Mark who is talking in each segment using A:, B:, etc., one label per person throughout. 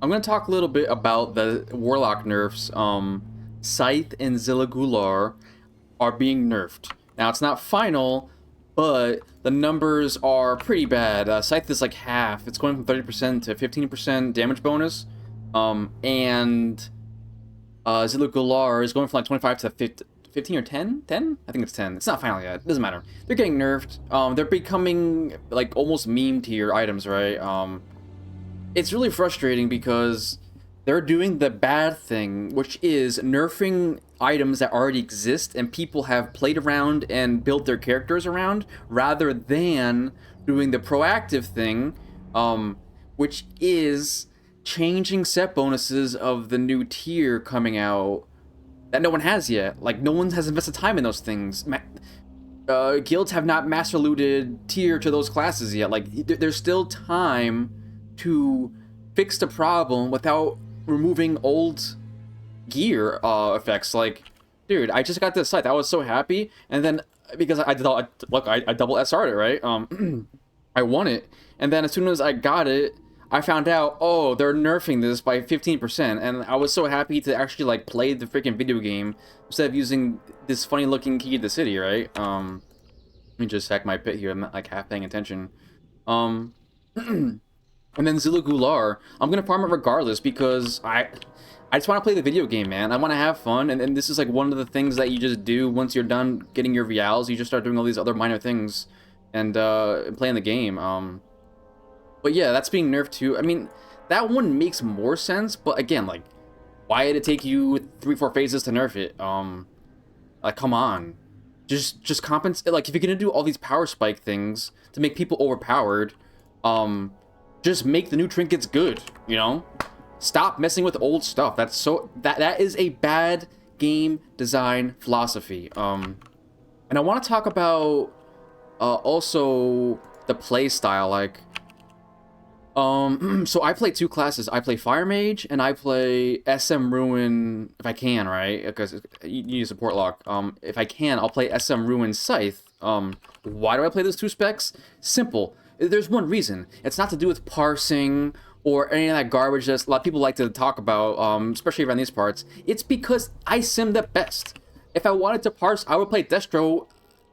A: I'm gonna talk a little bit about the Warlock nerfs. Scythe and Zilla are being nerfed. Now it's not final, but the numbers are pretty bad. Scythe is like half. It's going from 30% to 15% damage bonus. And Zilla is going from like 25 to 15 or 10? 10? I think it's 10. It's not final yet. It doesn't matter. They're getting nerfed. They're becoming like almost meme tier items, right? It's really frustrating because they're doing the bad thing, which is nerfing items that already exist and people have played around and built their characters around, rather than doing the proactive thing, which is changing set bonuses of the new tier coming out that no one has yet. Like, no one has invested time in those things. Guilds have not master looted tier to those classes yet. Like, there's still time to fix the problem without removing old gear effects. Like, dude, I just got this scythe. I was so happy, and then because I double SR'd it, right? I won it, and then as soon as I got it, I found out, oh, they're nerfing this by 15%, and I was so happy to actually like play the freaking video game instead of using this funny looking key to the city, right? Let me just hack my pit here. I'm not like half paying attention. And then Zilla, I'm gonna farm it regardless because I just want to play the video game, man. I want to have fun, and this is like one of the things that you just do once you're done getting your reals. You just start doing all these other minor things and playing the game. But yeah, that's being nerfed too. I mean, that one makes more sense, but again, like, why did it take you 3-4 phases to nerf it? Like, come on, just compensate. Like, if you're gonna do all these power spike things to make people overpowered, just make the new trinkets good, you know? Stop messing with old stuff. That is a bad game design philosophy. And I want to talk about also the play style. Like, so I play two classes. I play Fire Mage and I play SM Ruin if I can, right? Because you need a support lock. If I can, I'll play SM Ruin Scythe. Why do I play those two specs? Simple. There's one reason. It's not to do with parsing or any of that garbage that a lot of people like to talk about, especially around these parts. It's because I sim the best. If I wanted to parse, I would play Destro,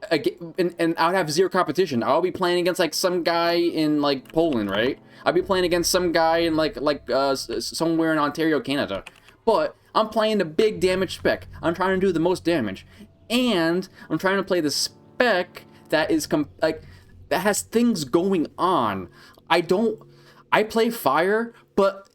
A: and I would have zero competition. I would be playing against like some guy in like Poland, right? I'd be playing against some guy in somewhere in Ontario, Canada. But I'm playing the big damage spec. I'm trying to do the most damage, and I'm trying to play the spec that is that has things going on. I play fire, but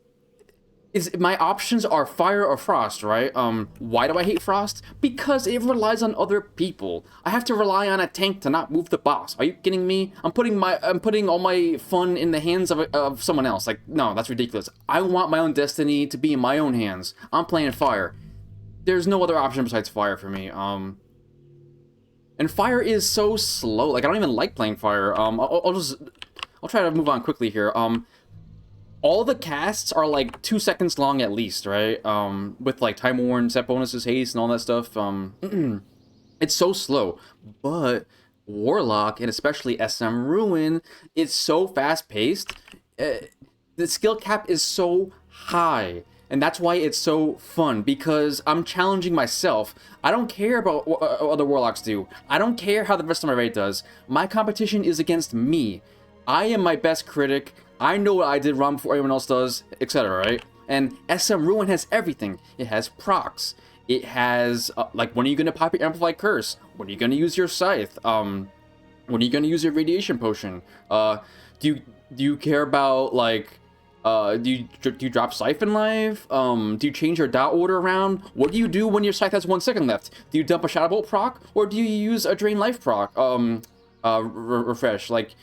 A: my options are fire or frost, right? Why do I hate frost? Because it relies on other people. I have to rely on a tank to not move the boss. Are you kidding me? I'm putting all my fun in the hands of someone else. Like, no, that's ridiculous. I want my own destiny to be in my own hands. I'm playing fire. There's no other option besides fire for me. And fire is so slow. Like, I don't even like playing fire. I'll try to move on quickly here. All the casts are like 2 seconds long at least, right? With like time worn, set bonuses, haste, and all that stuff. It's so slow. But Warlock, and especially SM Ruin, it's so fast paced. The skill cap is so high. And that's why it's so fun, because I'm challenging myself. I don't care about what other Warlocks do. I don't care how the rest of my raid does. My competition is against me. I am my best critic. I know what I did wrong before anyone else does, etc., right? And SM Ruin has everything. It has procs. It has, like, when are you going to pop your Amplify Curse? When are you going to use your Scythe? When are you going to use your Radiation Potion? Do you care about, like, do you drop Siphon Life? Do you change your dot order around? What do you do when your Scythe has 1 second left? Do you dump a Shadow Bolt proc? Or do you use a Drain Life proc? Refresh. Like,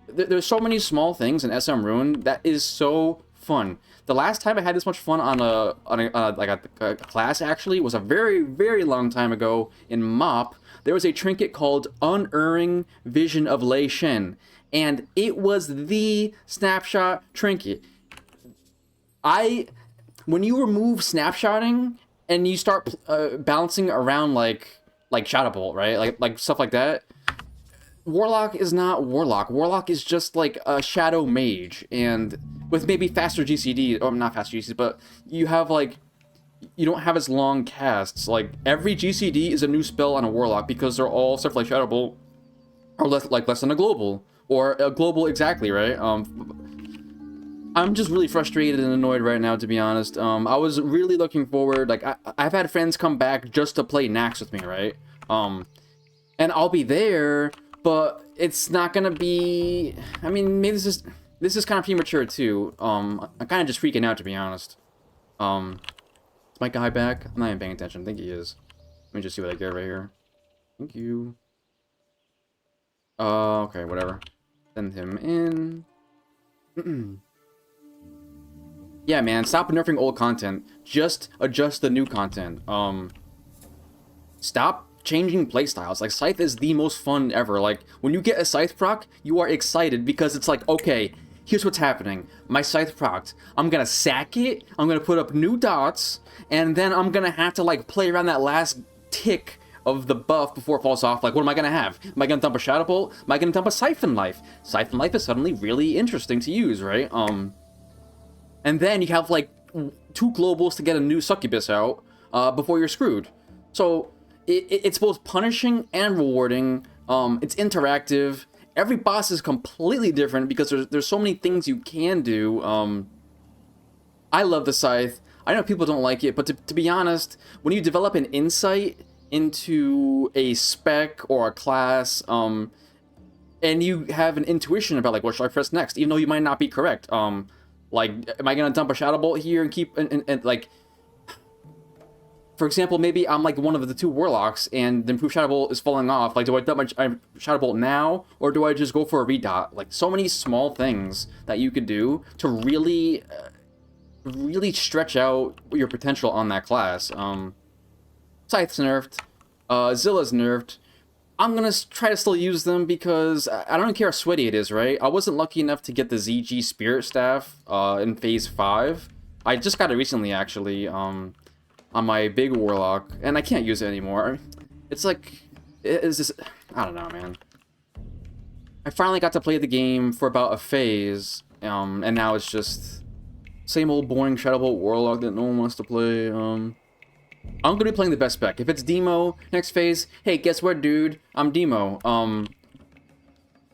A: there's so many small things in SM Ruin that is so fun. The last time I had this much fun on a class actually was a very, very long time ago in MOP. There was a trinket called Unerring Vision of Lei Shen, and it was the snapshot trinket. When you remove snapshotting and you start bouncing around like Shadow Bolt, right? Like stuff like that. Warlock is not Warlock. Warlock is just like a shadow mage, and with maybe faster GCD, or not faster GCD, but you have like, you don't have as long casts. Like every GCD is a new spell on a Warlock because they're all stuff like Shadow Bolt, or less than a global, or a global exactly, right? I'm just really frustrated and annoyed right now, to be honest. I was really looking forward, like, I've had friends come back just to play Nax with me, right? And I'll be there, but it's not gonna be, I mean, maybe this is kind of premature, too. I'm kind of just freaking out, to be honest. Is my guy back? I'm not even paying attention. I think he is. Let me just see what I get right here. Thank you. Okay, whatever. Send him in. Yeah, man, stop nerfing old content. Just adjust the new content. Stop changing playstyles. Like, Scythe is the most fun ever. Like, when you get a Scythe proc, you are excited because it's like, okay, here's what's happening. My Scythe procced. I'm gonna sack it, I'm gonna put up new dots, and then I'm gonna have to, like, play around that last tick of the buff before it falls off. Like, what am I gonna have? Am I gonna dump a Shadow Bolt? Am I gonna dump a Siphon Life? Siphon Life is suddenly really interesting to use, right? And then you have, like, 2 globals to get a new Succubus out before you're screwed. So, it's both punishing and rewarding. It's interactive. Every boss is completely different because there's so many things you can do. I love the Scythe. I know people don't like it, but to be honest, when you develop an insight into a spec or a class, and you have an intuition about, like, what should I press next, even though you might not be correct. Like, am I gonna dump a Shadow Bolt here and keep, and like, for example, maybe I'm like one of the 2 Warlocks and the improved Shadow Bolt is falling off. Like, do I dump my Shadow Bolt now, or do I just go for a redot? Like, so many small things that you could do to really, really stretch out your potential on that class. Scythe's nerfed. Zilla's nerfed. I'm gonna try to still use them because I don't care how sweaty it is, right? I wasn't lucky enough to get the ZG Spirit Staff in Phase 5. I just got it recently, actually, on my big Warlock, and I can't use it anymore. It's like, it's just, I don't know, man. I finally got to play the game for about a phase, and now it's just same old boring Shadow Bolt Warlock that no one wants to play. I'm gonna be playing the best spec. If it's Demo next phase, hey, guess what, dude? I'm Demo.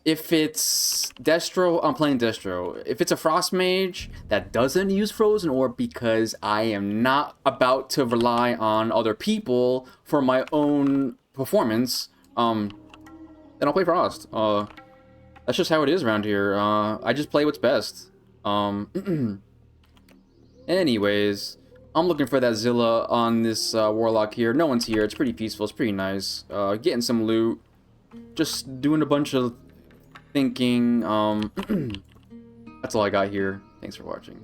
A: If it's Destro, I'm playing Destro. If it's a Frost Mage that doesn't use Frozen Orb because I am not about to rely on other people for my own performance, then I'll play Frost. That's just how it is around here. I just play what's best. Anyways, I'm looking for that Zilla on this Warlock here. No one's here. It's pretty peaceful. It's pretty nice. Getting some loot. Just doing a bunch of thinking. That's all I got here. Thanks for watching.